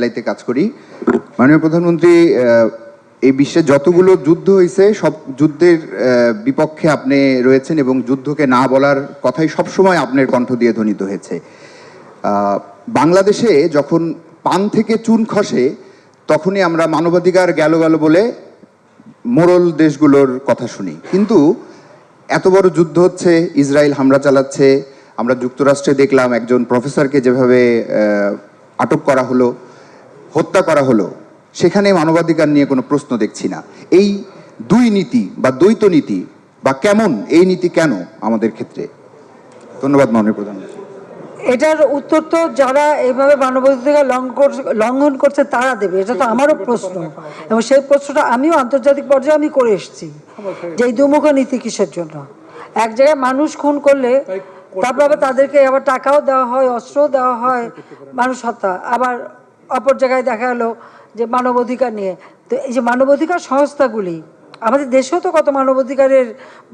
লাইতে কাজ করি। মাননীয় প্রধানমন্ত্রী, এই বিশ্বে যতগুলো যুদ্ধ হয়েছে সব যুদ্ধের বিপক্ষে আপনি রয়েছেন এবং যুদ্ধকে না বলার কথাই সবসময় আপনার কণ্ঠ দিয়ে ধ্বনিত হয়েছে। বাংলাদেশে যখন পান থেকে চুন খসে তখনই আমরা মানবাধিকার গেল গেল বলে মোড়ল দেশগুলোর কথা শুনি, কিন্তু এত বড় যুদ্ধ হচ্ছে, ইসরায়েল হামলা চালাচ্ছে, আমরা যুক্তরাষ্ট্রে দেখলাম একজন প্রফেসরকে যেভাবে আটক করা হলো, হত্যা করা হলো, সেখানে মানবাধিকার নিয়ে কোনো প্রশ্ন দেখছি না। এই দুই নীতি বা দ্বৈত নীতি বা কেমন এই নীতি কেন আমাদের ক্ষেত্রে? ধন্যবাদ মাননীয় প্রধানমন্ত্রী। এটার উত্তর তো যারা এইভাবে মানবাধিকার লঙ্ঘন করছে তারা দেবে, এটা তো আমারও প্রশ্ন, এবং সেই প্রশ্নটা আমিও আন্তর্জাতিক পর্যায়ে আমি করে এসেছি যে এই দুমুখ নীতি কিসের জন্য। এক জায়গায় মানুষ খুন করলে তারপর আবার তাদেরকে আবার টাকাও দেওয়া হয়, অস্ত্রও দেওয়া হয়, মানুষ হত্যা, আবার অপর জায়গায় দেখা গেলো যে মানবাধিকার নিয়ে। তো এই যে মানবাধিকার সংস্থাগুলি, আমাদের দেশেও তো কত মানবাধিকারের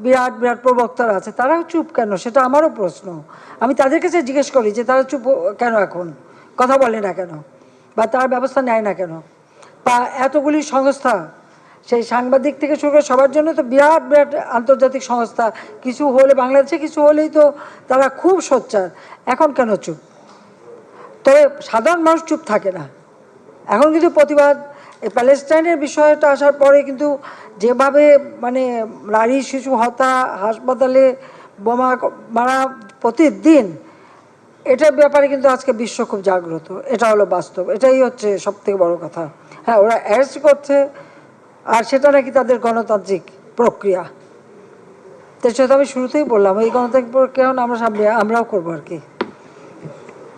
বিরাট বিরাট প্রবক্তারা আছে, তারাও চুপ কেন, সেটা আমারও প্রশ্ন। আমি তাদের কাছে জিজ্ঞেস করি যে তারা চুপ কেন, এখন কথা বলে না কেন, বা তার ব্যবস্থা নেয় না কেন। বা এতগুলি সংস্থা, সেই সাংবাদিক থেকে শুরু করে সবার জন্য তো বিরাট বিরাট আন্তর্জাতিক সংস্থা, কিছু হলে বাংলাদেশে কিছু হলেই তো তারা খুব সোচ্চার, এখন কেন চুপ? তবে সাধারণ মানুষ চুপ থাকে না, এখন কিন্তু প্রতিবাদ। এই প্যালেস্টাইনের বিষয়টা আসার পরে কিন্তু যেভাবে নারী শিশু হত্যা, হাসপাতালে বোমা মারা প্রতিদিন, এটার ব্যাপারে কিন্তু আজকে বিশ্ব খুব জাগ্রত। এটা হলো বাস্তব, এটাই হচ্ছে সব থেকে বড় কথা। হ্যাঁ, ওরা অ্যারেস্ট করছে, আর সেটা নাকি তাদের গণতান্ত্রিক প্রক্রিয়া। তো সেটা আমি শুরুতেই বললাম, এই গণতান্ত্রিক প্রক্রিয়া আমরাও করবো আর কি।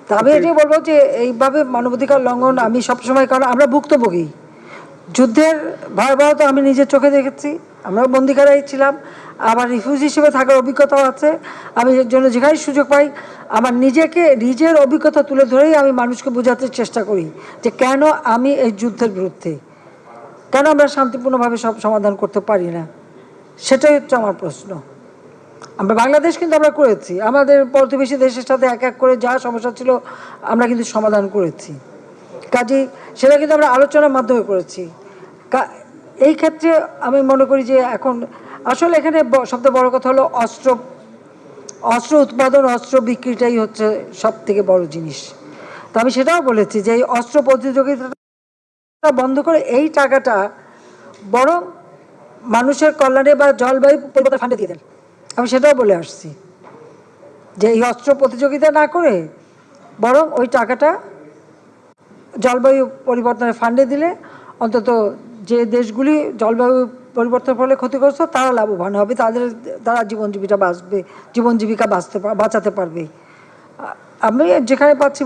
তা আমি এটাই বলবো যে এইভাবে মানবাধিকার লঙ্ঘন আমি সবসময়, কারণ আমরা ভুক্তভোগী, যুদ্ধের ভয়াবহতা আমি নিজের চোখে দেখেছি, আমরাও বন্দিখানায় ছিলাম, আবার রিফিউজি হিসেবে থাকার অভিজ্ঞতাও আছে। আমি এর জন্য যেখানে সুযোগ পাই আমার নিজের অভিজ্ঞতা তুলে ধরেই আমি মানুষকে বোঝাতে চেষ্টা করি যে কেন আমি এই যুদ্ধের বিরুদ্ধে, কেন আমরা শান্তিপূর্ণভাবে সব সমাধান করতে পারি না, সেটাই হচ্ছে আমার প্রশ্ন। আমরা বাংলাদেশ কিন্তু আমরা করেছি, আমাদের প্রতিবেশী দেশের সাথে এক এক করে যা সমস্যা ছিল আমরা কিন্তু সমাধান করেছি, কাজেই সেটা কিন্তু আমরা আলোচনার মাধ্যমে করেছি। এই ক্ষেত্রে আমি মনে করি যে এখন আসলে এখানে সবথেকে বড় কথা হলো অস্ত্র উৎপাদন, অস্ত্র বিক্রিটাই হচ্ছে সব থেকে বড় জিনিস। তো আমি সেটাও বলেছি যে এই অস্ত্র প্রতিযোগিতা বন্ধ করে এই টাকাটা বরং মানুষের কল্যাণে বা জলবায়ু পরিবর্তন ফান্ডে দিয়ে দেন। আমি সেটাও বলে আসছি যে এই অস্ত্র প্রতিযোগিতা না করে বরং ওই টাকাটা জলবায়ু পরিবর্তনের ফান্ডে দিলে অন্তত যে দেশগুলি জলবায়ু পরিবর্তনের ফলে ক্ষতিগ্রস্ত তারা লাভবান হবে, তারা জীবন জীবিকা বাঁচাতে পারবে। আমি যেখানে পাচ্ছি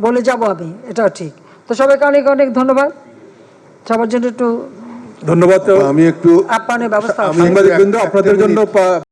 বলে যাব আমি, এটাও ঠিক। তো সবাইকে অনেক অনেক ধন্যবাদ, সবার জন্য একটু ধন্যবাদ। আপ্যায়নের ব্যবস্থা আপনাদের জন্য